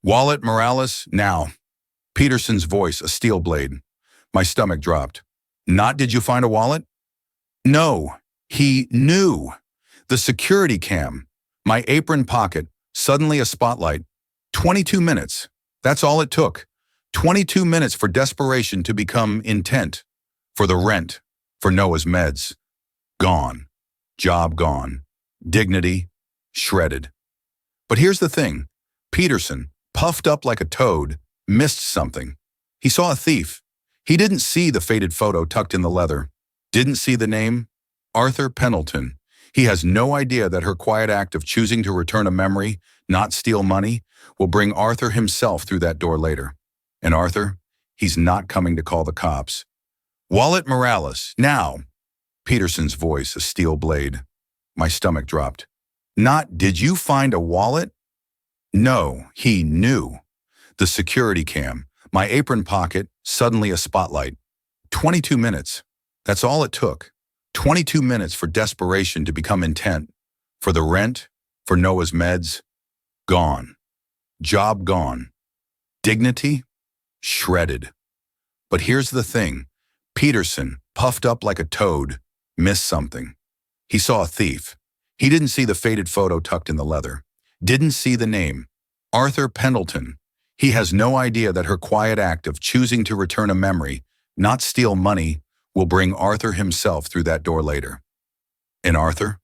Wallet Morales, now. Peterson's voice, a steel blade. My stomach dropped. Not did you find a wallet? No, he knew. The security cam. My apron pocket, suddenly a spotlight. 22 minutes. That's all it took. 22 minutes for desperation to become intent. For the rent. For Noah's meds. Gone. Job gone. Dignity shredded. But here's the thing. Peterson, puffed up like a toad, missed something. He saw a thief. He didn't see the faded photo tucked in the leather. Didn't see the name? Arthur Pendleton. He has no idea that her quiet act of choosing to return a memory, not steal money, will bring Arthur himself through that door later. And Arthur, he's not coming to call the cops. Wallet Morales, now. Peterson's voice, a steel blade. My stomach dropped. Not, did you find a wallet? No, he knew. The security cam, my apron pocket, suddenly a spotlight. 22 minutes. That's all it took. 22 minutes for desperation to become intent. For the rent, for Noah's meds, gone. Job gone. Dignity shredded. But here's the thing. Peterson, puffed up like a toad, missed something. He saw a thief. He didn't see the faded photo tucked in the leather. Didn't see the name. Arthur Pendleton. He has no idea that her quiet act of choosing to return a memory, not steal money, will bring Arthur himself through that door later. And Arthur?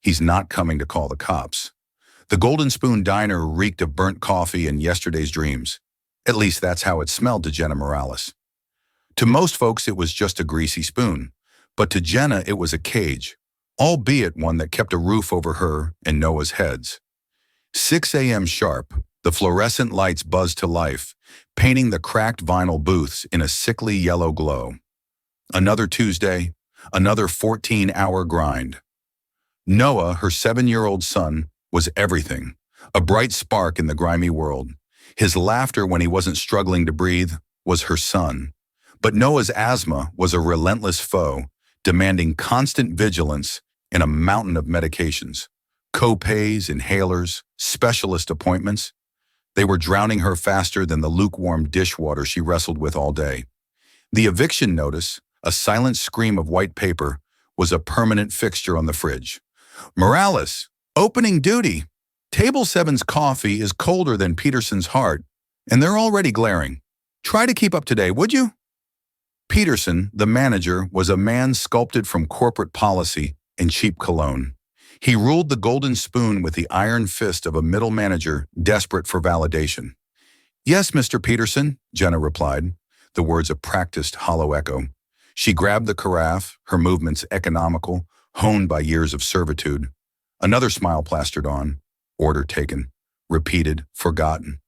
He's not coming to call the cops. The Golden Spoon Diner reeked of burnt coffee and yesterday's dreams. At least that's how it smelled to Jenna Morales. To most folks, it was just a greasy spoon. But to Jenna, it was a cage, albeit one that kept a roof over her and Noah's heads. 6 a.m. sharp, the fluorescent lights buzzed to life, painting the cracked vinyl booths in a sickly yellow glow. Another Tuesday, another 14-hour grind. Noah, her 7-year-old son, was everything, a bright spark in the grimy world. His laughter when he wasn't struggling to breathe was her son. But Noah's asthma was a relentless foe, demanding constant vigilance and a mountain of medications. Co-pays, inhalers, specialist appointments. They were drowning her faster than the lukewarm dishwater she wrestled with all day. The eviction notice, a silent scream of white paper, was a permanent fixture on the fridge. Morales, opening duty. Table 7's coffee is colder than Peterson's heart, and they're already glaring. Try to keep up today, would you? Peterson, the manager, was a man sculpted from corporate policy and cheap cologne. He ruled the Golden Spoon with the iron fist of a middle manager desperate for validation. Yes, Mr. Peterson, Jenna replied, the words a practiced hollow echo. She grabbed the carafe, her movements economical, honed by years of servitude. Another smile plastered on, order taken, repeated, forgotten.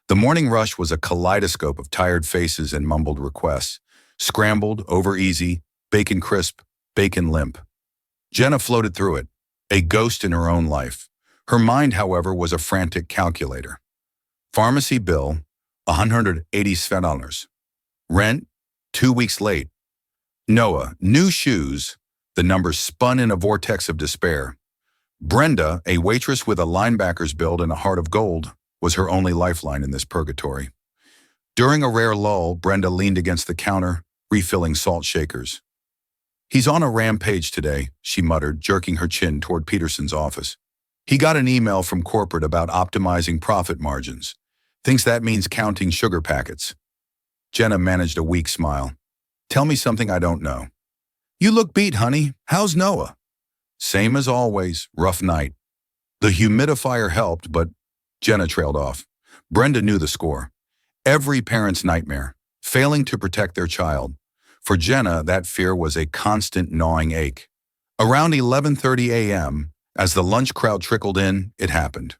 The morning rush was a kaleidoscope of tired faces and mumbled requests. Scrambled, over easy, bacon crisp, bacon limp. Jenna floated through it, a ghost in her own life. Her mind, however, was a frantic calculator. Pharmacy bill, $180. Rent, 2 weeks late. Noah, new shoes. The numbers spun in a vortex of despair. Brenda, a waitress with a linebacker's build and a heart of gold, was her only lifeline in this purgatory. During a rare lull, Brenda leaned against the counter, refilling salt shakers. He's on a rampage today, she muttered, jerking her chin toward Peterson's office. He got an email from corporate about optimizing profit margins. Thinks that means counting sugar packets. Jenna managed a weak smile. Tell me something I don't know. You look beat, honey. How's Noah? Same as always, rough night. The humidifier helped, but Jenna trailed off. Brenda knew the score. Every parent's nightmare, failing to protect their child. For Jenna, that fear was a constant gnawing ache. Around 11:30 a.m., as the lunch crowd trickled in, it happened.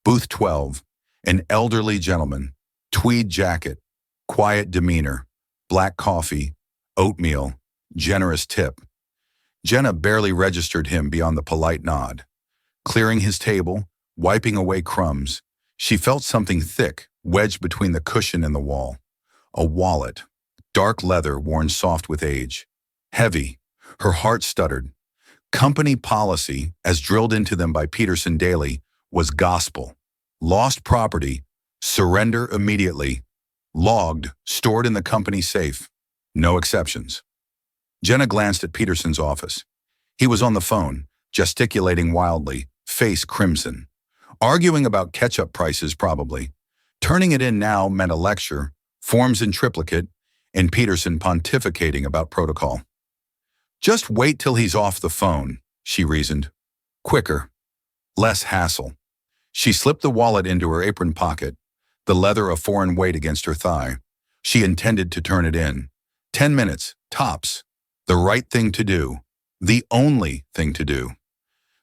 Booth 12, an elderly gentleman, tweed jacket, quiet demeanor, black coffee, oatmeal, generous tip. Jenna barely registered him beyond the polite nod. Clearing his table, wiping away crumbs, she felt something thick wedged between the cushion and the wall. A wallet, dark leather worn soft with age. Heavy, her heart stuttered. Company policy, as drilled into them by Peterson daily, was gospel. Lost property, Surrender immediately. Logged, stored in the company safe. No exceptions. Jenna glanced at Peterson's office. He was on the phone, gesticulating wildly, face crimson. Arguing about ketchup prices, probably. Turning it in now meant a lecture, forms in triplicate, and Peterson pontificating about protocol. Just wait till he's off the phone, she reasoned. Quicker. Less hassle. She slipped the wallet into her apron pocket, the leather a foreign weight against her thigh. She intended to turn it in. 10 minutes, tops. The right thing to do. The only thing to do.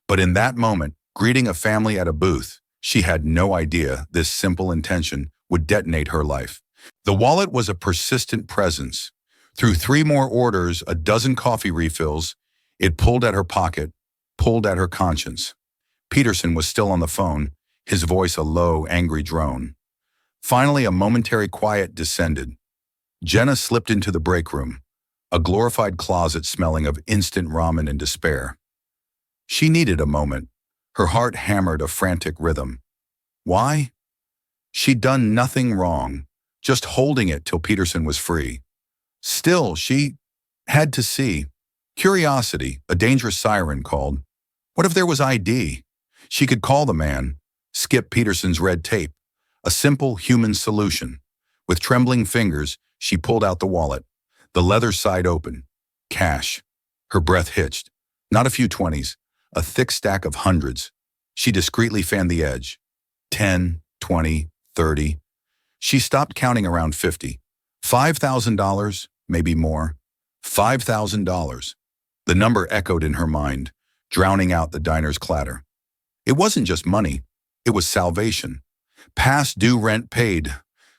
But in that moment, greeting a family at a booth, she had no idea this simple intention would detonate her life. The wallet was a persistent presence. Through 3 more orders, a dozen coffee refills, it pulled at her pocket, pulled at her conscience. Peterson was still on the phone, his voice a low, angry drone. Finally, a momentary quiet descended. Jenna slipped into the break room, a glorified closet smelling of instant ramen and despair. She needed a moment. Her heart hammered a frantic rhythm. Why? She'd done nothing wrong, just holding it till Peterson was free. Still, she had to see. Curiosity, a dangerous siren, called. What if there was ID? She could call the man, skip Peterson's red tape. A simple human solution. With trembling fingers, she pulled out the wallet, the leather side open. Cash. Her breath hitched. Not a few 20s, a thick stack of hundreds. She discreetly fanned the edge. 10, 20, 30. She stopped counting around 50. $5,000, maybe more. $5,000. The number echoed in her mind, drowning out the diner's clatter. It wasn't just money, it was salvation. Past due rent paid,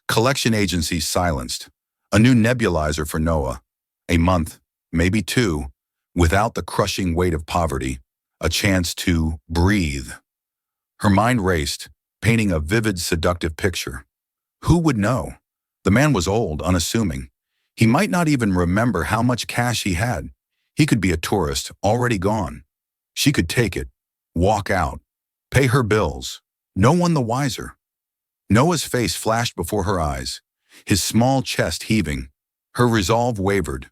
collection agencies silenced, a new nebulizer for Noah, a month, maybe 2, without the crushing weight of poverty, a chance to breathe. Her mind raced, painting a vivid, seductive picture. Who would know? The man was old, unassuming. He might not even remember how much cash he had. He could be a tourist, already gone. She could take it, walk out, pay her bills, no one the wiser. Noah's face flashed before her eyes, his small chest heaving. Her resolve wavered.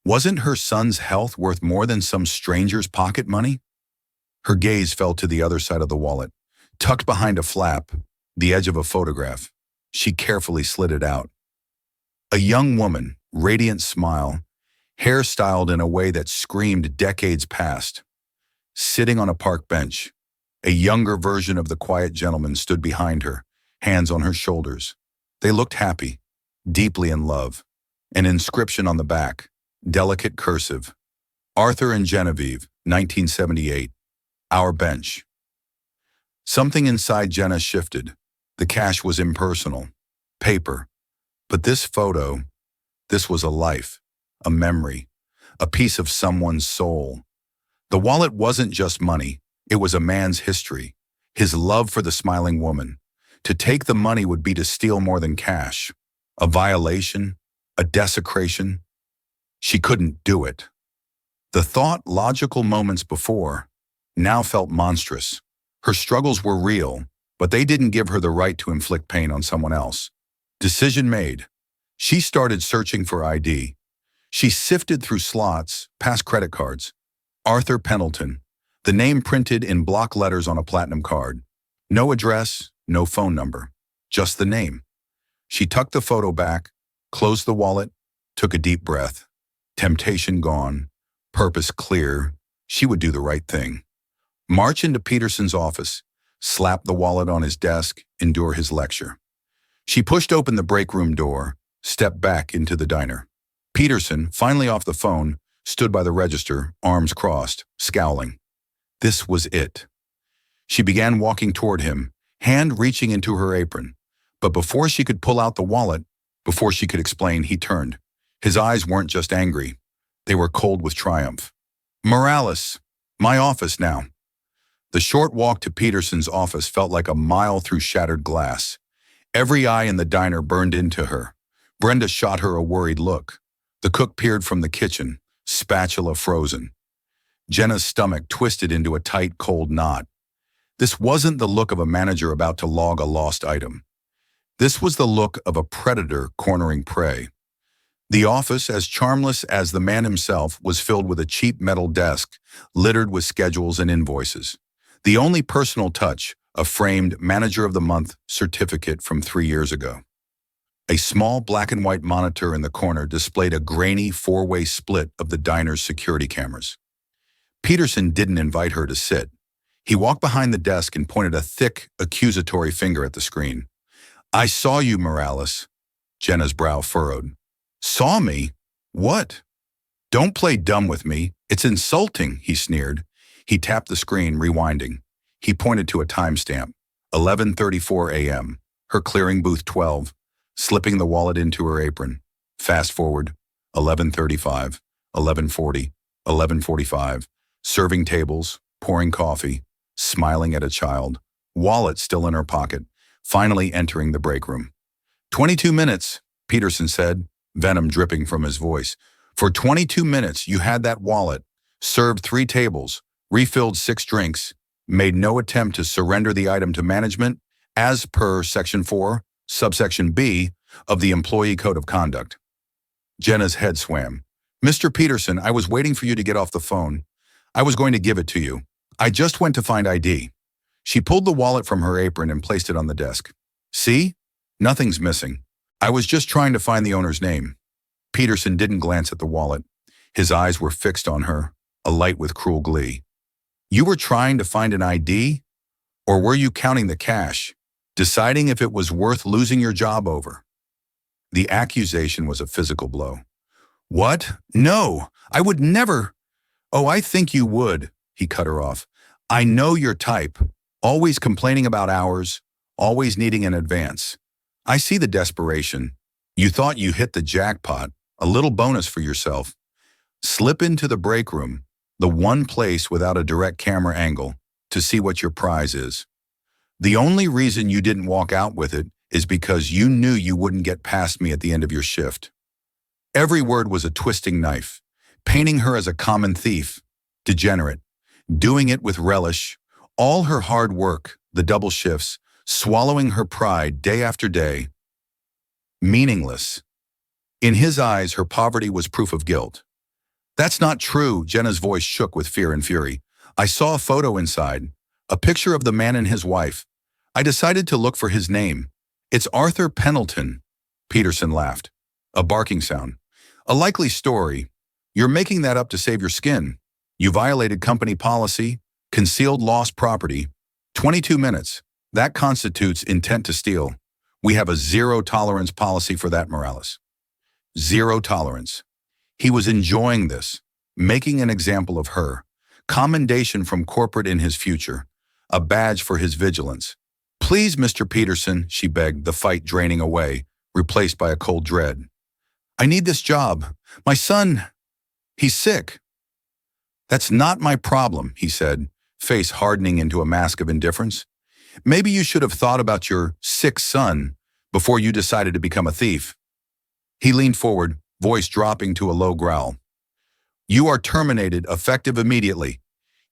Wasn't her son's health worth more than some stranger's pocket money? Her gaze fell to the other side of the wallet, tucked behind a flap, the edge of a photograph. She carefully slid it out. A young woman, radiant smile, hair styled in a way that screamed decades past. Sitting on a park bench, a younger version of the quiet gentleman stood behind her, hands on her shoulders. They looked happy, deeply in love. An inscription on the back, delicate cursive. Arthur and Genevieve, 1978. Our bench. Something inside Jenna shifted. The cash was impersonal. Paper. But this photo, this was a life, a memory, a piece of someone's soul. The wallet wasn't just money. It was a man's history, his love for the smiling woman. To take the money would be to steal more than cash. A violation, a desecration. She couldn't do it. The thought, logical moments before, now felt monstrous. Her struggles were real, but they didn't give her the right to inflict pain on someone else. Decision made. She started searching for ID. She sifted through slots, past credit cards. Arthur Pendleton, the name printed in block letters on a platinum card. No address, no phone number, just the name. She tucked the photo back, closed the wallet, took a deep breath. Temptation gone, purpose clear. She would do the right thing. March into Peterson's office, slap the wallet on his desk, endure his lecture. She pushed open the break room door, stepped back into the diner. Peterson, finally off the phone, stood by the register, arms crossed, scowling. This was it. She began walking toward him, hand reaching into her apron. But before she could pull out the wallet, before she could explain, he turned. His eyes weren't just angry. They were cold with triumph. Morales, my office now. The short walk to Peterson's office felt like a mile through shattered glass. Every eye in the diner burned into her. Brenda shot her a worried look. The cook peered from the kitchen, spatula frozen. Jenna's stomach twisted into a tight, cold knot. This wasn't the look of a manager about to log a lost item. This was the look of a predator cornering prey. The office, as charmless as the man himself, was filled with a cheap metal desk littered with schedules and invoices. The only personal touch, a framed Manager of the Month certificate from 3 years ago. A small black and white monitor in the corner displayed a grainy four-way split of the diner's security cameras. Peterson didn't invite her to sit. He walked behind the desk and pointed a thick, accusatory finger at the screen. "I saw you, Morales." Jenna's brow furrowed. "Saw me? What?" "Don't play dumb with me. It's insulting," he sneered. He tapped the screen, rewinding. He pointed to a timestamp, 11:34 a.m., her clearing booth 12, slipping the wallet into her apron. Fast forward, 11:35, 11:40, 11:45, serving tables, pouring coffee, smiling at a child, wallet still in her pocket, finally entering the break room. 22 minutes, Peterson said, venom dripping from his voice. For 22 minutes, you had that wallet, served 3 tables, refilled 6 drinks, made no attempt to surrender the item to management, as per Section 4, subsection B of the Employee Code of Conduct. Jenna's head swam. "Mr. Peterson, I was waiting for you to get off the phone. I was going to give it to you. I just went to find ID." She pulled the wallet from her apron and placed it on the desk. "See? Nothing's missing. I was just trying to find the owner's name." Peterson didn't glance at the wallet. His eyes were fixed on her, alight with cruel glee. "You were trying to find an ID? Or were you counting the cash, deciding if it was worth losing your job over?" The accusation was a physical blow. "What? No, I would never." "Oh, I think you would," he cut her off. "I know your type, always complaining about hours, always needing an advance. I see the desperation. You thought you hit the jackpot, a little bonus for yourself. Slip into the break room, the one place without a direct camera angle, to see what your prize is. The only reason you didn't walk out with it is because you knew you wouldn't get past me at the end of your shift." Every word was a twisting knife, painting her as a common thief, degenerate, doing it with relish, all her hard work, the double shifts, swallowing her pride day after day. Meaningless. In his eyes, her poverty was proof of guilt. "That's not true," Jenna's voice shook with fear and fury. "I saw a photo inside, a picture of the man and his wife. I decided to look for his name. It's Arthur Pendleton." Peterson laughed. A barking sound. "A likely story. You're making that up to save your skin. You violated company policy, concealed lost property. 22 minutes. That constitutes intent to steal. We have a zero-tolerance policy for that, Morales." Zero tolerance. He was enjoying this, making an example of her. Commendation from corporate in his future. A badge for his vigilance. "Please, Mr. Peterson," she begged, the fight draining away, replaced by a cold dread. "I need this job. My son, he's sick." "That's not my problem," he said, face hardening into a mask of indifference. "Maybe you should have thought about your sick son before you decided to become a thief." He leaned forward, voice dropping to a low growl. "You are terminated, effective immediately.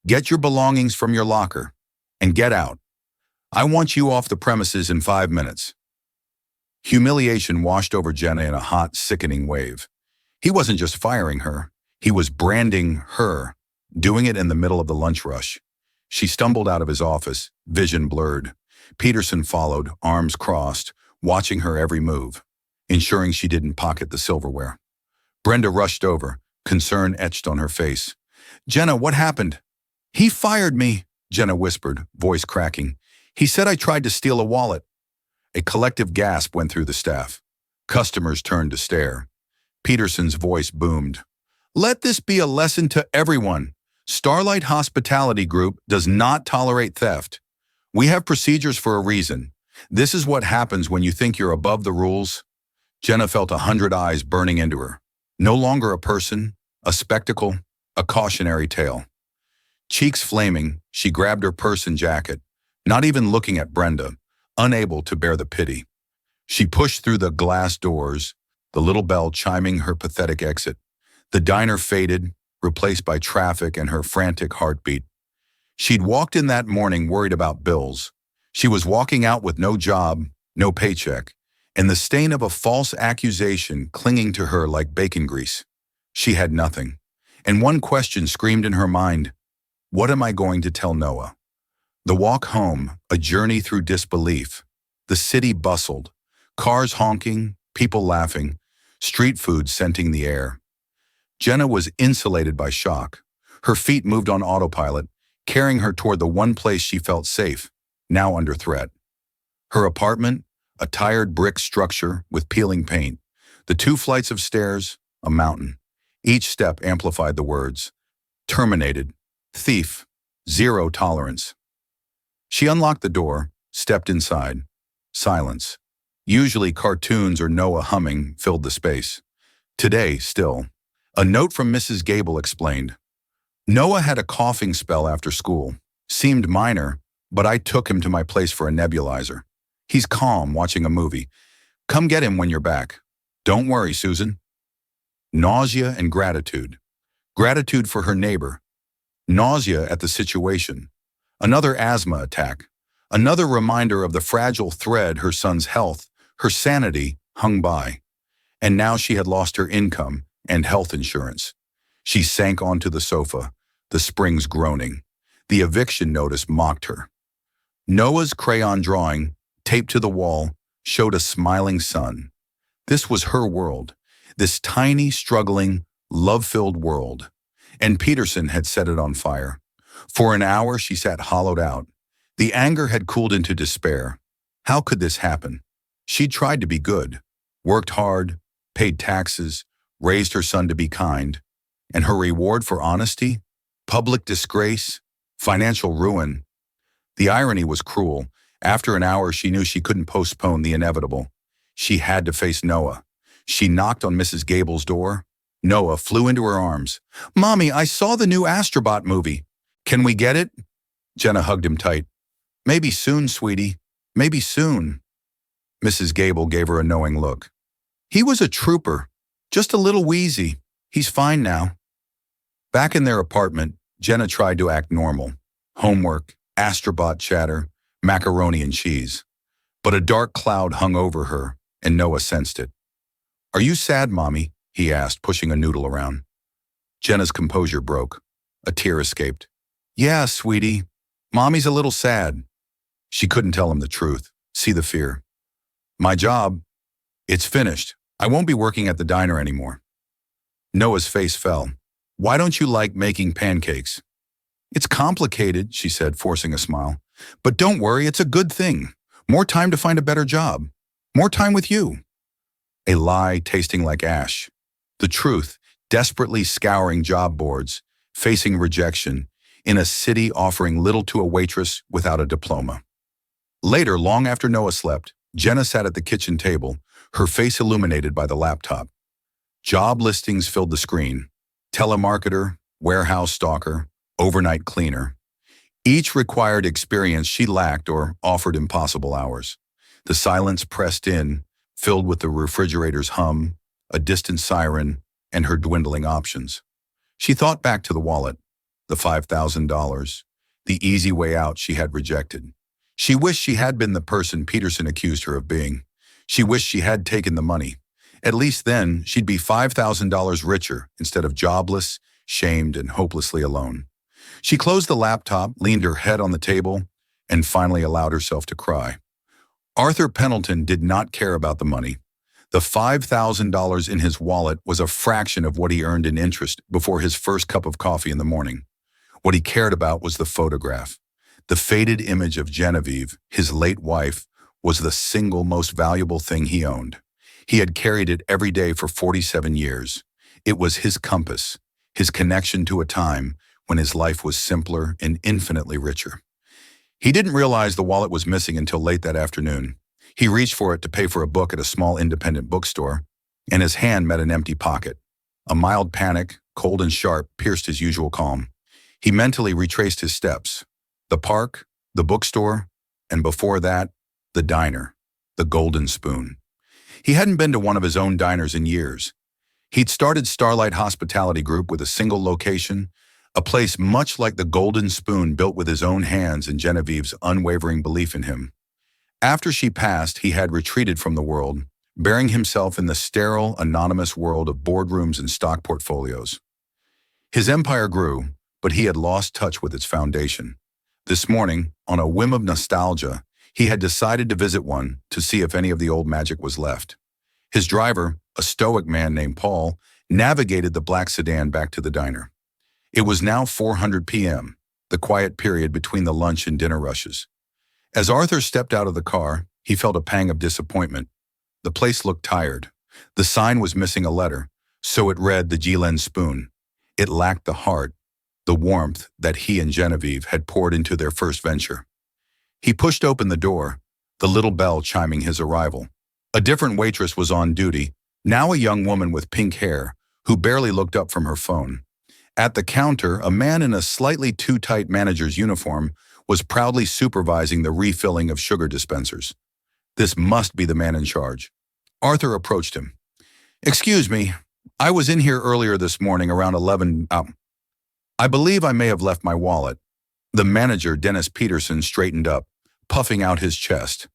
Get your belongings from your locker and get out. I want you off the premises in 5 minutes." Humiliation washed over Jenna in a hot, sickening wave. He wasn't just firing her. He was branding her, doing it in the middle of the lunch rush. She stumbled out of his office, vision blurred. Peterson followed, arms crossed, watching her every move, ensuring she didn't pocket the silverware. Brenda rushed over, concern etched on her face. "Jenna, what happened?" "He fired me," Jenna whispered, voice cracking. "He said I tried to steal a wallet." A collective gasp went through the staff. Customers turned to stare. Peterson's voice boomed. "Let this be a lesson to everyone. Starlight Hospitality Group does not tolerate theft. We have procedures for a reason. This is what happens when you think you're above the rules." Jenna felt 100 eyes burning into her. No longer a person, a spectacle, a cautionary tale. Cheeks flaming, she grabbed her purse and jacket, not even looking at Brenda, unable to bear the pity. She pushed through the glass doors, the little bell chiming her pathetic exit. The diner faded, replaced by traffic and her frantic heartbeat. She'd walked in that morning worried about bills. She was walking out with no job, no paycheck, and the stain of a false accusation clinging to her like bacon grease. She had nothing, and one question screamed in her mind: what am I going to tell Noah? The walk home, a journey through disbelief. The city bustled, cars honking, people laughing, street food scenting the air. Jenna was insulated by shock. Her feet moved on autopilot, carrying her toward the one place she felt safe, now under threat. Her apartment, a tired brick structure with peeling paint. The 2 flights of stairs, a mountain. Each step amplified the words: terminated, thief, zero tolerance. She unlocked the door, stepped inside. Silence. Usually cartoons or Noah humming filled the space. Today, still. A note from Mrs. Gable explained: Noah had a coughing spell after school. Seemed minor, but I took him to my place for a nebulizer. He's calm watching a movie. Come get him when you're back. Don't worry, Susan. Nausea and gratitude. Gratitude for her neighbor. Nausea at the situation. Another asthma attack. Another reminder of the fragile thread her son's health, her sanity, hung by. And now she had lost her income and health insurance. She sank onto the sofa, the springs groaning. The eviction notice mocked her. Noah's crayon drawing, taped to the wall, showed a smiling sun. This was her world, this tiny, struggling, love-filled world. And Peterson had set it on fire. For an hour she sat hollowed out. The anger had cooled into despair. How could this happen? She'd tried to be good, worked hard, paid taxes, raised her son to be kind. And her reward for honesty? Public disgrace? Financial ruin? The irony was cruel. After an hour, she knew she couldn't postpone the inevitable. She had to face Noah. She knocked on Mrs. Gable's door. Noah flew into her arms. "Mommy, I saw the new Astrobot movie. Can we get it?" Jenna hugged him tight. "Maybe soon, sweetie. Maybe soon." Mrs. Gable gave her a knowing look. "He was a trooper. Just a little wheezy. He's fine now." Back in their apartment, Jenna tried to act normal. Homework, Astrobot chatter, macaroni and cheese. But a dark cloud hung over her, and Noah sensed it. "Are you sad, Mommy?" he asked, pushing a noodle around. Jenna's composure broke. A tear escaped. "Yeah, sweetie. Mommy's a little sad." She couldn't tell him the truth. See the fear. "My job, it's finished. I won't be working at the diner anymore." Noah's face fell. "Why don't you like making pancakes?" "It's complicated," she said, forcing a smile. "But don't worry, it's a good thing. More time to find a better job. More time with you." A lie tasting like ash. The truth, desperately scouring job boards, facing rejection, in a city offering little to a waitress without a diploma. Later, long after Noah slept, Jenna sat at the kitchen table, her face illuminated by the laptop. Job listings filled the screen. Telemarketer, warehouse stalker, overnight cleaner. Each required experience she lacked or offered impossible hours. The silence pressed in, filled with the refrigerator's hum, a distant siren, and her dwindling options. She thought back to the wallet, the $5,000, the easy way out she had rejected. She wished she had been the person Peterson accused her of being. She wished she had taken the money. At least then, she'd be $5,000 richer instead of jobless, shamed, and hopelessly alone. She closed the laptop, leaned her head on the table, and finally allowed herself to cry. Arthur Pendleton did not care about the money. The $5,000 in his wallet was a fraction of what he earned in interest before his first cup of coffee in the morning. What he cared about was the photograph. The faded image of Genevieve, his late wife, was the single most valuable thing he owned. He had carried it every day for 47 years. It was his compass, his connection to a time when his life was simpler and infinitely richer. He didn't realize the wallet was missing until late that afternoon. He reached for it to pay for a book at a small independent bookstore, and his hand met an empty pocket. A mild panic, cold and sharp, pierced his usual calm. He mentally retraced his steps. The park, the bookstore, and before that, the diner, the Golden Spoon. He hadn't been to one of his own diners in years. He'd started Starlight Hospitality Group with a single location, a place much like the Golden Spoon built with his own hands and Genevieve's unwavering belief in him. After she passed, he had retreated from the world, burying himself in the sterile, anonymous world of boardrooms and stock portfolios. His empire grew, but he had lost touch with its foundation. This morning, on a whim of nostalgia, he had decided to visit one to see if any of the old magic was left. His driver, a stoic man named Paul, navigated the black sedan back to the diner. It was now 4:00 p.m., the quiet period between the lunch and dinner rushes. As Arthur stepped out of the car, he felt a pang of disappointment. The place looked tired. The sign was missing a letter, so it read the Glen Spoon. It lacked the heart, the warmth that he and Genevieve had poured into their first venture. He pushed open the door, the little bell chiming his arrival. A different waitress was on duty, now a young woman with pink hair, who barely looked up from her phone. At the counter, a man in a slightly too tight manager's uniform was proudly supervising the refilling of sugar dispensers. This must be the man in charge. Arthur approached him. "Excuse me, I was in here earlier this morning around 11. I believe I may have left my wallet." The manager, Dennis Peterson, straightened up, puffing out his chest.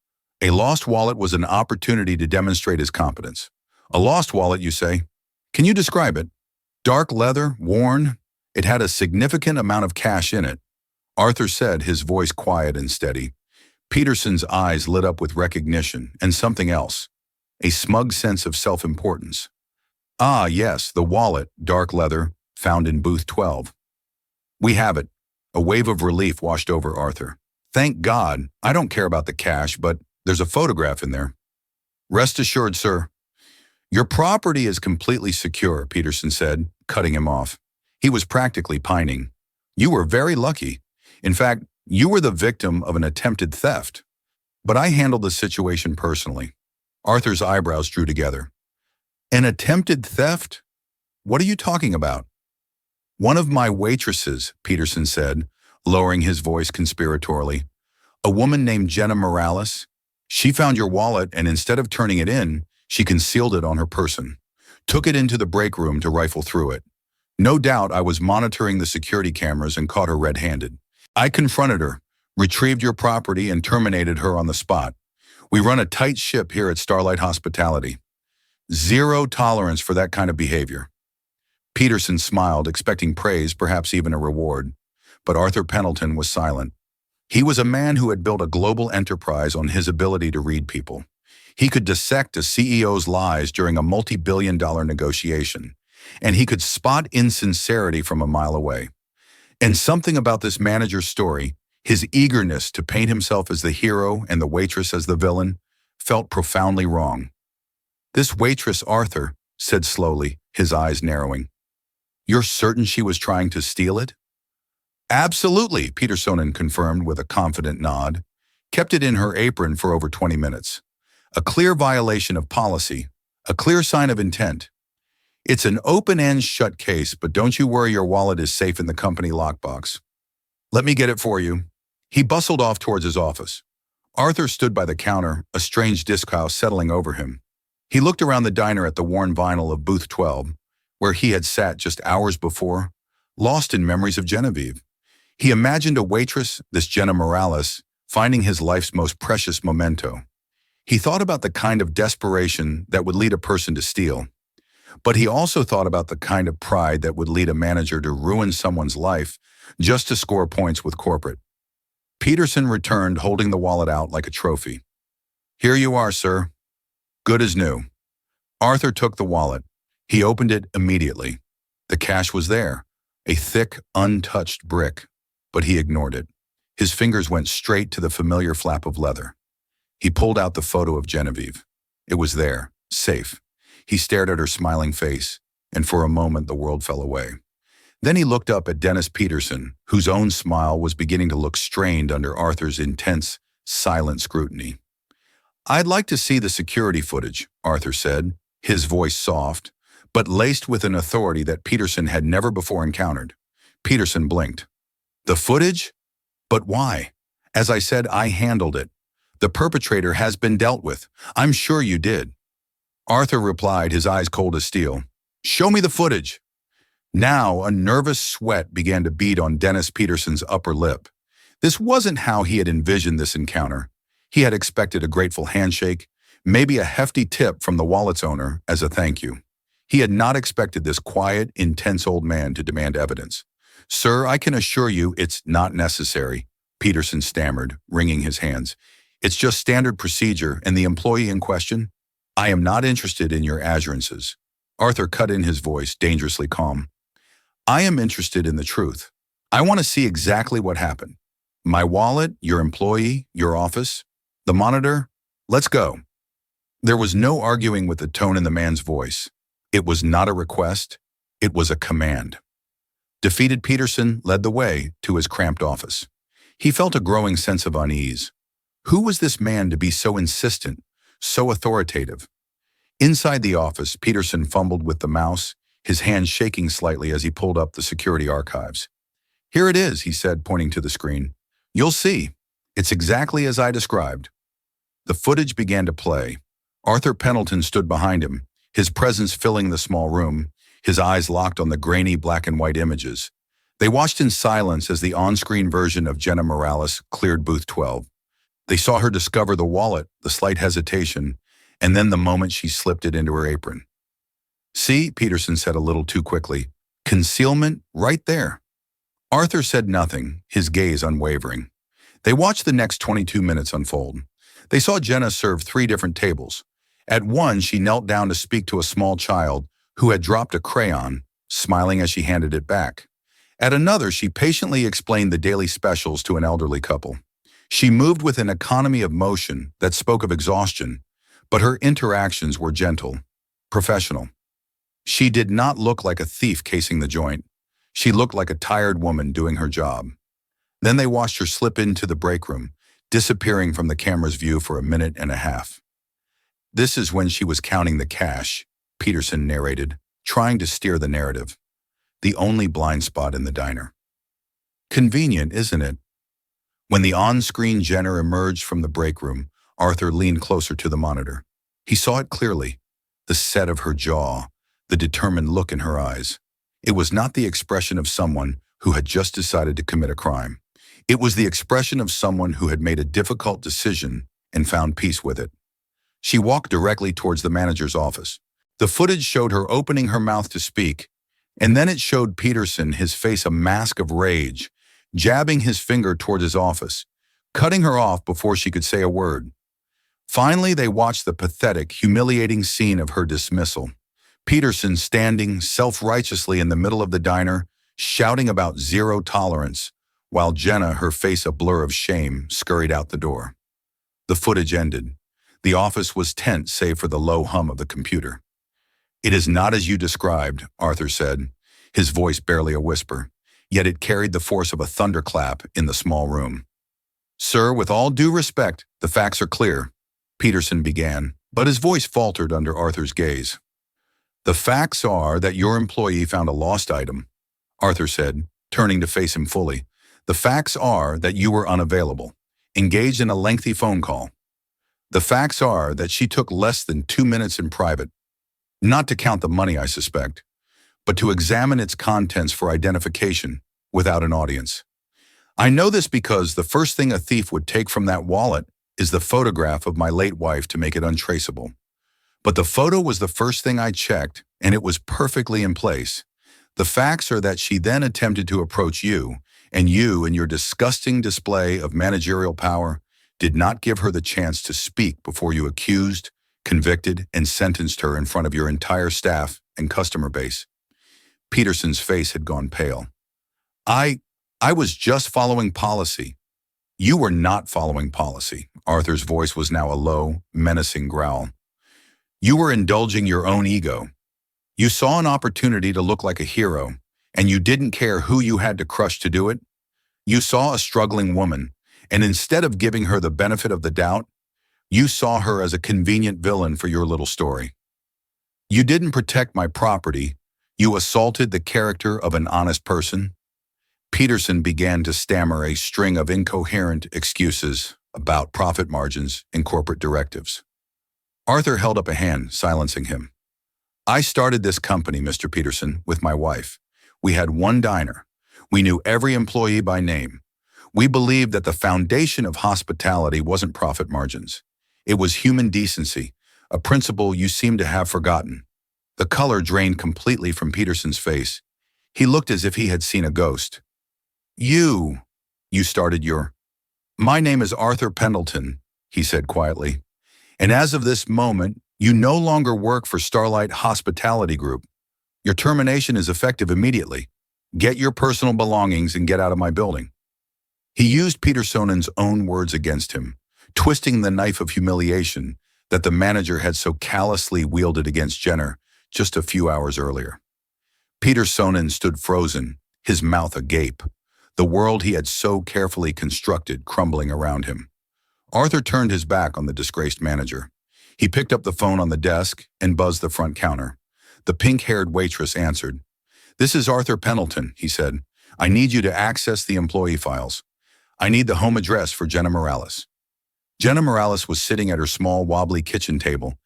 A lost wallet was an opportunity to demonstrate his competence. "A lost wallet, you say? Can you describe it?" "Dark leather, worn. It had a significant amount of cash in it," Arthur said, his voice quiet and steady. Peterson's eyes lit up with recognition and something else, a smug sense of self-importance. "Ah, yes, the wallet, dark leather, found in booth 12. "We have it." A wave of relief washed over Arthur. "Thank God. I don't care about the cash, but there's a photograph in there." "Rest assured, sir." "Your property is completely secure," Peterson said, cutting him off. He was practically pining. "You were very lucky. In fact, you were the victim of an attempted theft. But I handled the situation personally." Arthur's eyebrows drew together. "An attempted theft? What are you talking about?" "One of my waitresses," Peterson said, lowering his voice conspiratorially. "A woman named Jenna Morales. She found your wallet, and instead of turning it in, she concealed it on her person. Took it into the break room to rifle through it. No doubt I was monitoring the security cameras and caught her red-handed. I confronted her, retrieved your property, and terminated her on the spot. We run a tight ship here at Starlight Hospitality. Zero tolerance for that kind of behavior." Peterson smiled, expecting praise, perhaps even a reward. But Arthur Pendleton was silent. He was a man who had built a global enterprise on his ability to read people. He could dissect a CEO's lies during a multi-billion-dollar negotiation, and he could spot insincerity from a mile away. And something about this manager's story, his eagerness to paint himself as the hero and the waitress as the villain, felt profoundly wrong. "This waitress, Arthur," said slowly, his eyes narrowing. "You're certain she was trying to steal it?" "Absolutely," Peterson confirmed with a confident nod. "Kept it in her apron for over 20 minutes. A clear violation of policy, a clear sign of intent. It's an open-end shut case, but don't you worry, your wallet is safe in the company lockbox. Let me get it for you." He bustled off towards his office. Arthur stood by the counter, a strange discourse settling over him. He looked around the diner at the worn vinyl of booth 12, where he had sat just hours before, lost in memories of Genevieve. He imagined a waitress, this Jenna Morales, finding his life's most precious memento. He thought about the kind of desperation that would lead a person to steal. But he also thought about the kind of pride that would lead a manager to ruin someone's life just to score points with corporate. Peterson returned, holding the wallet out like a trophy. "Here you are, sir. Good as new." Arthur took the wallet. He opened it immediately. The cash was there, a thick, untouched brick, but he ignored it. His fingers went straight to the familiar flap of leather. He pulled out the photo of Genevieve. It was there, safe. He stared at her smiling face, and for a moment the world fell away. Then he looked up at Dennis Peterson, whose own smile was beginning to look strained under Arthur's intense, silent scrutiny. "I'd like to see the security footage," Arthur said, his voice soft, but laced with an authority that Peterson had never before encountered. Peterson blinked. "The footage? But why? As I said, I handled it. The perpetrator has been dealt with. I'm sure you did." Arthur replied, his eyes cold as steel. "Show me the footage." Now, a nervous sweat began to bead on Dennis Peterson's upper lip. This wasn't how he had envisioned this encounter. He had expected a grateful handshake, maybe a hefty tip from the wallet's owner as a thank you. He had not expected this quiet, intense old man to demand evidence. "Sir, I can assure you it's not necessary," Peterson stammered, wringing his hands. "It's just standard procedure, and the employee in question? I am not interested in your assurances." Arthur cut in his voice, dangerously calm. "I am interested in the truth. I want to see exactly what happened. My wallet, your employee, your office, the monitor. Let's go." There was no arguing with the tone in the man's voice. It was not a request. It was a command. Defeated Peterson led the way to his cramped office. He felt a growing sense of unease. Who was this man to be so insistent, so authoritative? Inside the office, Peterson fumbled with the mouse, his hand shaking slightly as he pulled up the security archives. "Here it is," he said, pointing to the screen. "You'll see. It's exactly as I described." The footage began to play. Arthur Pendleton stood behind him, his presence filling the small room, his eyes locked on the grainy black and white images. They watched in silence as the on-screen version of Jenna Morales cleared booth 12. They saw her discover the wallet, the slight hesitation, and then the moment she slipped it into her apron. "See," Peterson said a little too quickly. "Concealment right there." Arthur said nothing, his gaze unwavering. They watched the next 22 minutes unfold. They saw Jenna serve 3 different tables. At one, she knelt down to speak to a small child who had dropped a crayon, smiling as she handed it back. At another, she patiently explained the daily specials to an elderly couple. She moved with an economy of motion that spoke of exhaustion, but her interactions were gentle, professional. She did not look like a thief casing the joint. She looked like a tired woman doing her job. Then they watched her slip into the break room, disappearing from the camera's view for a minute and a half. "This is when she was counting the cash," Peterson narrated, trying to steer the narrative. "The only blind spot in the diner." Convenient, isn't it? When the on-screen Jenner emerged from the break room, Arthur leaned closer to the monitor. He saw it clearly, the set of her jaw, the determined look in her eyes. It was not the expression of someone who had just decided to commit a crime. It was the expression of someone who had made a difficult decision and found peace with it. She walked directly towards the manager's office. The footage showed her opening her mouth to speak, and then it showed Peterson, his face a mask of rage, jabbing his finger towards his office, cutting her off before she could say a word. Finally, they watched the pathetic, humiliating scene of her dismissal. Peterson standing self-righteously in the middle of the diner, shouting about zero tolerance, while Jenna, her face a blur of shame, scurried out the door. The footage ended. The office was tense save for the low hum of the computer. "It is not as you described," Arthur said, his voice barely a whisper, yet it carried the force of a thunderclap in the small room. "Sir, with all due respect, the facts are clear," Peterson began, but his voice faltered under Arthur's gaze. "The facts are that your employee found a lost item," Arthur said, turning to face him fully. "The facts are that you were unavailable, engaged in a lengthy phone call. The facts are that she took less than 2 minutes in private, not to count the money, I suspect, but to examine its contents for identification without an audience. I know this because the first thing a thief would take from that wallet is the photograph of my late wife to make it untraceable. But the photo was the first thing I checked, and it was perfectly in place. The facts are that she then attempted to approach you, and you, in your disgusting display of managerial power, did not give her the chance to speak before you accused, convicted, and sentenced her in front of your entire staff and customer base." Peterson's face had gone pale. I was just following policy." "You were not following policy." Arthur's voice was now a low, menacing growl. "You were indulging your own ego. You saw an opportunity to look like a hero, and you didn't care who you had to crush to do it. You saw a struggling woman, and instead of giving her the benefit of the doubt, you saw her as a convenient villain for your little story. You didn't protect my property. You assaulted the character of an honest person." Peterson began to stammer a string of incoherent excuses about profit margins and corporate directives. Arthur held up a hand, silencing him. "I started this company, Mr. Peterson, with my wife. We had one diner. We knew every employee by name. We believed that the foundation of hospitality wasn't profit margins. It was human decency, a principle you seem to have forgotten. The color drained completely from Peterson's face. He looked as if he had seen a ghost. You started your... My name is Arthur Pendleton, he said quietly. And as of this moment, you no longer work for Starlight Hospitality Group. Your termination is effective immediately. Get your personal belongings and get out of my building. He used Petersonen's own words against him, twisting the knife of humiliation that the manager had so callously wielded against Jenner just a few hours earlier. Petersonen stood frozen, his mouth agape, the world he had so carefully constructed crumbling around him. Arthur turned his back on the disgraced manager. He picked up the phone on the desk and buzzed the front counter. The pink-haired waitress answered. "This is Arthur Pendleton," he said. "I need you to access the employee files. I need the home address for Jenna Morales." Jenna Morales was sitting at her small, wobbly kitchen table,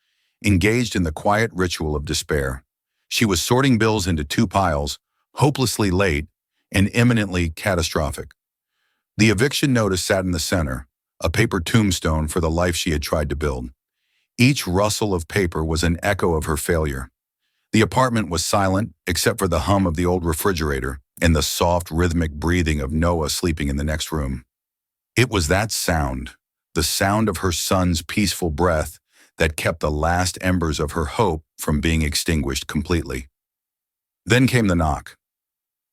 engaged in the quiet ritual of despair. She was sorting bills into two piles, hopelessly late and imminently catastrophic. The eviction notice sat in the center, a paper tombstone for the life she had tried to build. Each rustle of paper was an echo of her failure. The apartment was silent, except for the hum of the old refrigerator and the soft, rhythmic breathing of Noah sleeping in the next room. It was that sound, the sound of her son's peaceful breath, that kept the last embers of her hope from being extinguished completely. Then came the knock.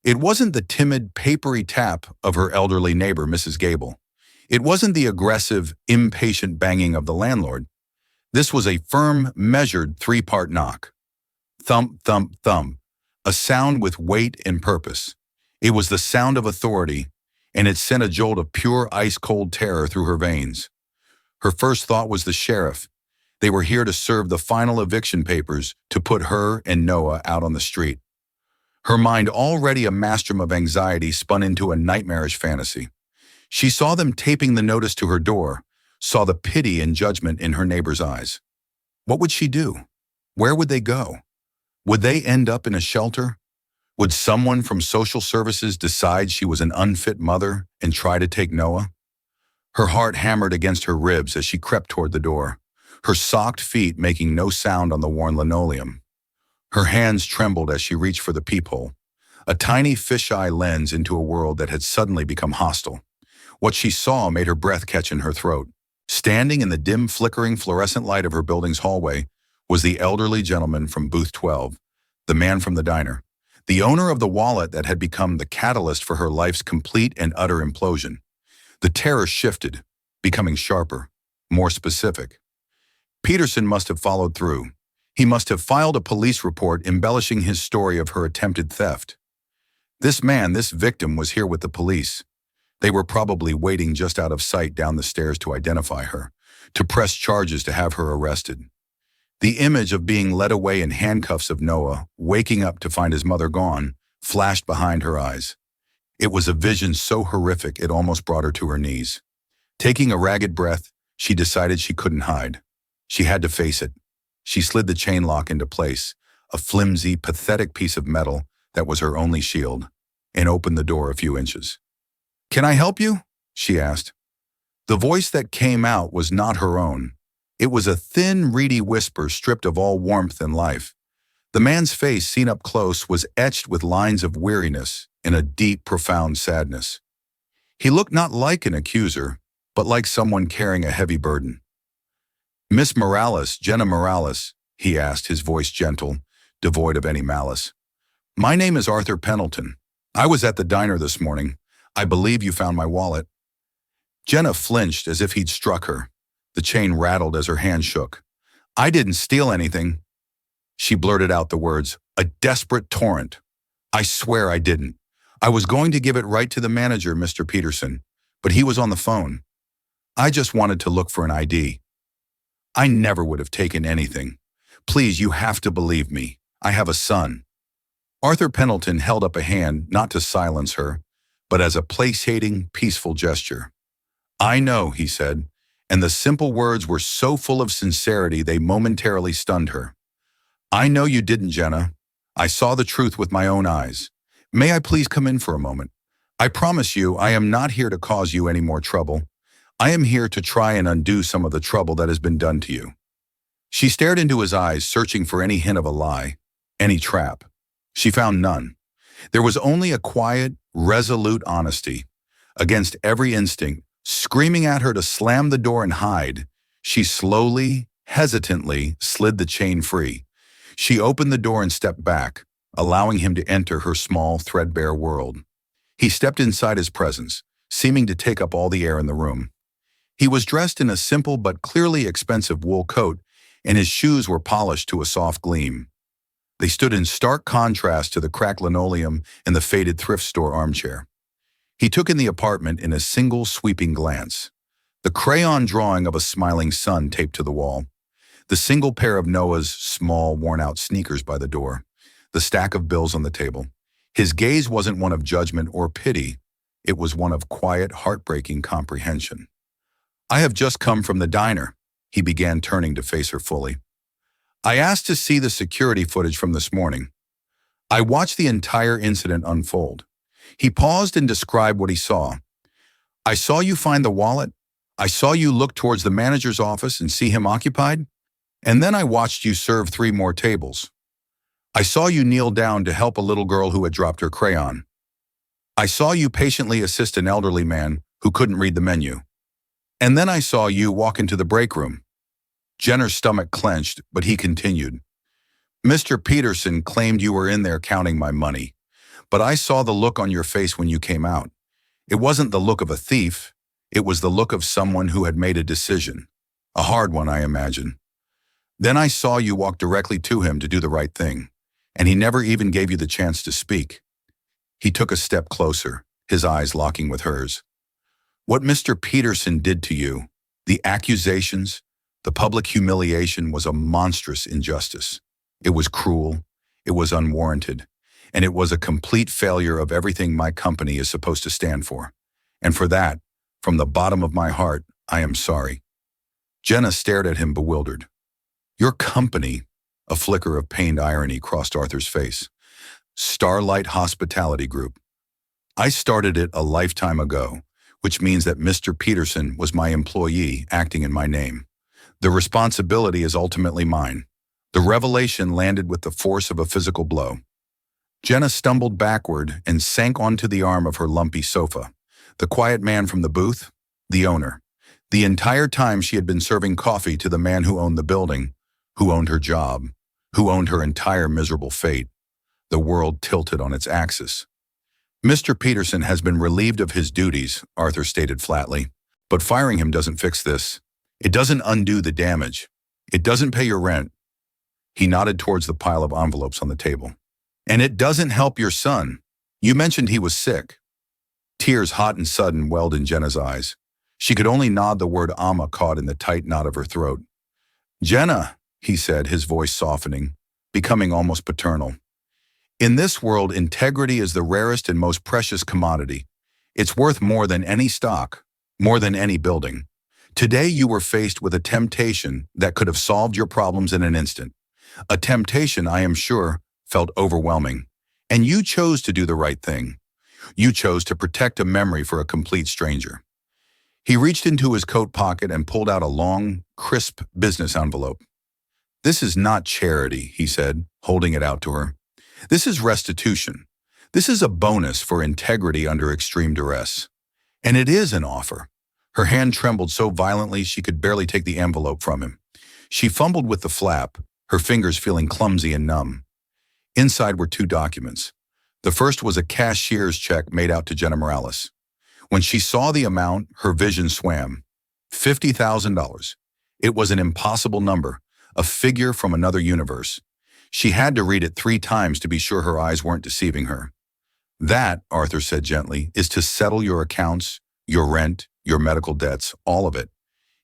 It wasn't the timid, papery tap of her elderly neighbor, Mrs. Gable. It wasn't the aggressive, impatient banging of the landlord. This was a firm, measured three-part knock. Thump, thump, thump, a sound with weight and purpose. It was the sound of authority, and it sent a jolt of pure ice-cold terror through her veins. Her first thought was the sheriff. They were here to serve the final eviction papers to put her and Noah out on the street. Her mind, already a maelstrom of anxiety, spun into a nightmarish fantasy. She saw them taping the notice to her door, saw the pity and judgment in her neighbor's eyes. What would she do? Where would they go? Would they end up in a shelter? Would someone from social services decide she was an unfit mother and try to take Noah? Her heart hammered against her ribs as she crept toward the door, her socked feet making no sound on the worn linoleum. Her hands trembled as she reached for the peephole, a tiny fisheye lens into a world that had suddenly become hostile. What she saw made her breath catch in her throat. Standing in the dim, flickering fluorescent light of her building's hallway was the elderly gentleman from booth 12, the man from the diner, the owner of the wallet that had become the catalyst for her life's complete and utter implosion. The terror shifted, becoming sharper, more specific. Peterson must have followed through. He must have filed a police report embellishing his story of her attempted theft. This man, this victim, was here with the police. They were probably waiting just out of sight down the stairs to identify her, to press charges to have her arrested. The image of being led away in handcuffs of Noah, waking up to find his mother gone, flashed behind her eyes. It was a vision so horrific it almost brought her to her knees. Taking a ragged breath, she decided she couldn't hide. She had to face it. She slid the chain lock into place, a flimsy, pathetic piece of metal that was her only shield, and opened the door a few inches. "Can I help you?" she asked. The voice that came out was not her own. It was a thin, reedy whisper stripped of all warmth and life. The man's face, seen up close, was etched with lines of weariness and a deep, profound sadness. He looked not like an accuser, but like someone carrying a heavy burden. "Miss Morales, Jenna Morales," he asked, his voice gentle, devoid of any malice. "My name is Arthur Pendleton. I was at the diner this morning. I believe you found my wallet." Jenna flinched as if he'd struck her. The chain rattled as her hand shook. "I didn't steal anything." She blurted out the words, a desperate torrent. "I swear I didn't. I was going to give it right to the manager, Mr. Peterson, but he was on the phone. I just wanted to look for an ID. I never would have taken anything. Please, you have to believe me. I have a son." Arthur Pendleton held up a hand not to silence her, but as a placating, peaceful gesture. "I know," he said, and the simple words were so full of sincerity they momentarily stunned her. "I know you didn't, Jenna. I saw the truth with my own eyes. May I please come in for a moment? I promise you, I am not here to cause you any more trouble. I am here to try and undo some of the trouble that has been done to you." She stared into his eyes, searching for any hint of a lie, any trap. She found none. There was only a quiet, resolute honesty. Against every instinct, screaming at her to slam the door and hide, she slowly, hesitantly slid the chain free. She opened the door and stepped back, allowing him to enter her small, threadbare world. He stepped inside his presence, seeming to take up all the air in the room. He was dressed in a simple but clearly expensive wool coat, and his shoes were polished to a soft gleam. They stood in stark contrast to the cracked linoleum and the faded thrift store armchair. He took in the apartment in a single sweeping glance. The crayon drawing of a smiling sun taped to the wall, the single pair of Noah's small, worn-out sneakers by the door, the stack of bills on the table. His gaze wasn't one of judgment or pity. It was one of quiet, heartbreaking comprehension. "I have just come from the diner," he began, turning to face her fully. "I asked to see the security footage from this morning. I watched the entire incident unfold." He paused and described what he saw. "I saw you find the wallet. I saw you look towards the manager's office and see him occupied. And then I watched you serve 3 more tables. I saw you kneel down to help a little girl who had dropped her crayon. I saw you patiently assist an elderly man who couldn't read the menu. And then I saw you walk into the break room." Jenner's stomach clenched, but he continued. "Mr. Peterson claimed you were in there counting my money. But I saw the look on your face when you came out. It wasn't the look of a thief. It was the look of someone who had made a decision. A hard one, I imagine. Then I saw you walk directly to him to do the right thing, and he never even gave you the chance to speak." He took a step closer, his eyes locking with hers. "What Mr. Peterson did to you, the accusations, the public humiliation, was a monstrous injustice. It was cruel, it was unwarranted, and it was a complete failure of everything my company is supposed to stand for. And for that, from the bottom of my heart, I am sorry." Jenna stared at him bewildered. "Your company," a flicker of pained irony crossed Arthur's face. "Starlight Hospitality Group. I started it a lifetime ago, which means that Mr. Peterson was my employee acting in my name. The responsibility is ultimately mine." The revelation landed with the force of a physical blow. Jenna stumbled backward and sank onto the arm of her lumpy sofa. The quiet man from the booth, the owner. The entire time she had been serving coffee to the man who owned the building, who owned her job, who owned her entire miserable fate. The world tilted on its axis. "Mr. Peterson has been relieved of his duties," Arthur stated flatly. "But firing him doesn't fix this. It doesn't undo the damage. It doesn't pay your rent." He nodded towards the pile of envelopes on the table. "And it doesn't help your son. You mentioned he was sick." Tears, hot and sudden, welled in Jenna's eyes. She could only nod the word "ama" caught in the tight knot of her throat. "Jenna," he said, his voice softening, becoming almost paternal. "In this world, integrity is the rarest and most precious commodity. It's worth more than any stock, more than any building. Today you were faced with a temptation that could have solved your problems in an instant. A temptation, I am sure, felt overwhelming. And you chose to do the right thing. You chose to protect a memory for a complete stranger." He reached into his coat pocket and pulled out a long, crisp business envelope. "This is not charity," he said, holding it out to her. "This is restitution. This is a bonus for integrity under extreme duress. And it is an offer." Her hand trembled so violently she could barely take the envelope from him. She fumbled with the flap, her fingers feeling clumsy and numb. Inside were 2 documents. The first was a cashier's check made out to Jenna Morales. When she saw the amount, her vision swam. $50,000. It was an impossible number, a figure from another universe. She had to read it 3 times to be sure her eyes weren't deceiving her. "That," Arthur said gently, "is to settle your accounts, your rent, your medical debts, all of it.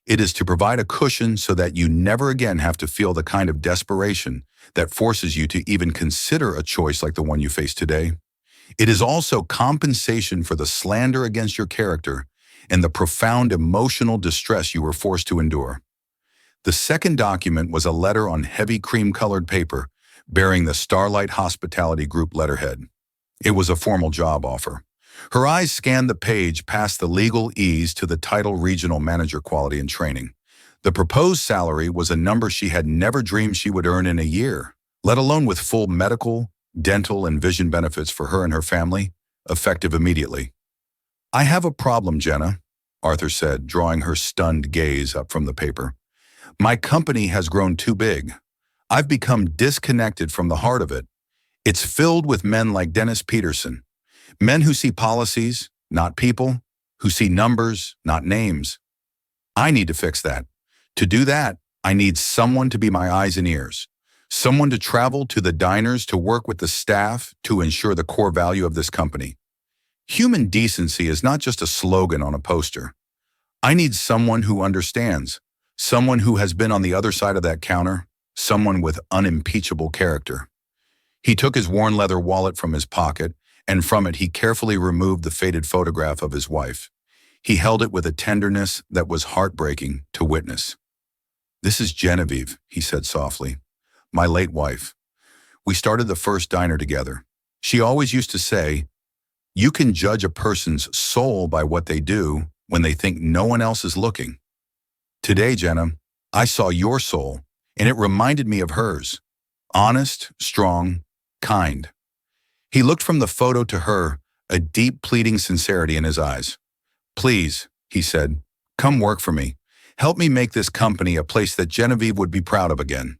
It is to provide a cushion so that you never again have to feel the kind of desperation that forces you to even consider a choice like the one you face today. It is also compensation for the slander against your character and the profound emotional distress you were forced to endure." The second document was a letter on heavy cream-colored paper bearing the Starlight Hospitality Group letterhead. It was a formal job offer. Her eyes scanned the page past the legal ease to the title Regional Manager Quality and Training. The proposed salary was a number she had never dreamed she would earn in a year, let alone with full medical, dental, and vision benefits for her and her family, effective immediately. "I have a problem, Jenna," Arthur said, drawing her stunned gaze up from the paper. "My company has grown too big. I've become disconnected from the heart of it. It's filled with men like Dennis Peterson, men who see policies, not people, who see numbers, not names. I need to fix that. To do that, I need someone to be my eyes and ears, someone to travel to the diners, to work with the staff, to ensure the core value of this company. Human decency is not just a slogan on a poster. I need someone who understands, someone who has been on the other side of that counter, someone with unimpeachable character." He took his worn leather wallet from his pocket, and from it he carefully removed the faded photograph of his wife. He held it with a tenderness that was heartbreaking to witness. "This is Genevieve," he said softly, "my late wife. We started the first diner together. She always used to say, 'You can judge a person's soul by what they do when they think no one else is looking.' Today, Jenna, I saw your soul, and it reminded me of hers. Honest, strong, kind." He looked from the photo to her, a deep pleading sincerity in his eyes. "Please," he said, "come work for me. Help me make this company a place that Genevieve would be proud of again."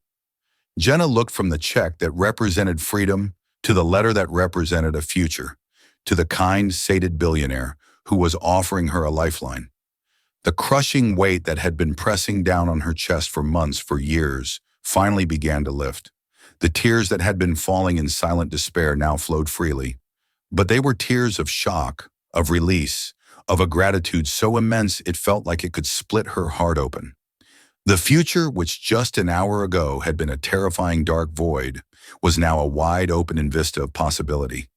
Jenna looked from the check that represented freedom to the letter that represented a future, to the kind, sated billionaire who was offering her a lifeline. The crushing weight that had been pressing down on her chest for months, for years, finally began to lift. The tears that had been falling in silent despair now flowed freely. But they were tears of shock, of release, of a gratitude so immense it felt like it could split her heart open. The future, which just an hour ago had been a terrifying dark void, was now a wide-open vista of possibility.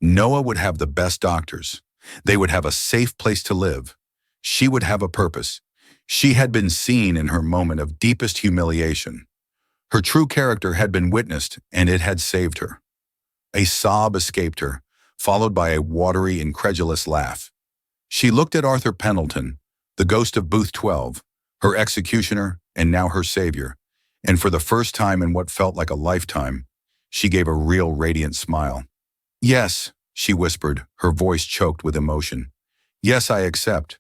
Noah would have the best doctors. They would have a safe place to live. She would have a purpose. She had been seen in her moment of deepest humiliation. Her true character had been witnessed, and it had saved her. A sob escaped her, followed by a watery, incredulous laugh. She looked at Arthur Pendleton, the ghost of Booth 12, her executioner and now her savior, and for the first time in what felt like a lifetime, she gave a real radiant smile. "Yes," she whispered, her voice choked with emotion. "Yes, I accept."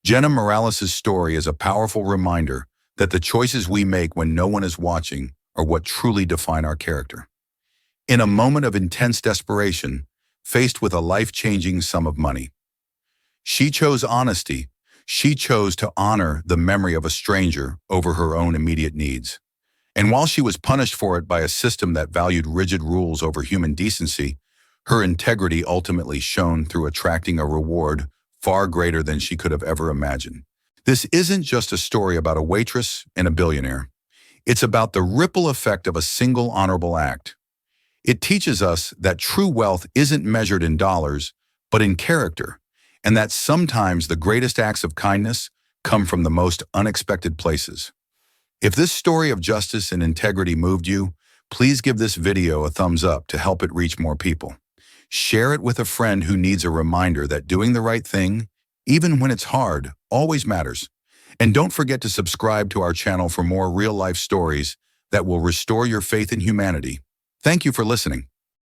Jenna Morales' story is a powerful reminder that the choices we make when no one is watching are what truly define our character. In a moment of intense desperation, faced with a life-changing sum of money, she chose honesty. She chose to honor the memory of a stranger over her own immediate needs. And while she was punished for it by a system that valued rigid rules over human decency, her integrity ultimately shone through attracting a reward far greater than she could have ever imagined. This isn't just a story about a waitress and a billionaire. It's about the ripple effect of a single honorable act. It teaches us that true wealth isn't measured in dollars, but in character, and that sometimes the greatest acts of kindness come from the most unexpected places. If this story of justice and integrity moved you, please give this video a thumbs up to help it reach more people. Share it with a friend who needs a reminder that doing the right thing, even when it's hard, always matters. And don't forget to subscribe to our channel for more real-life stories that will restore your faith in humanity. Thank you for listening.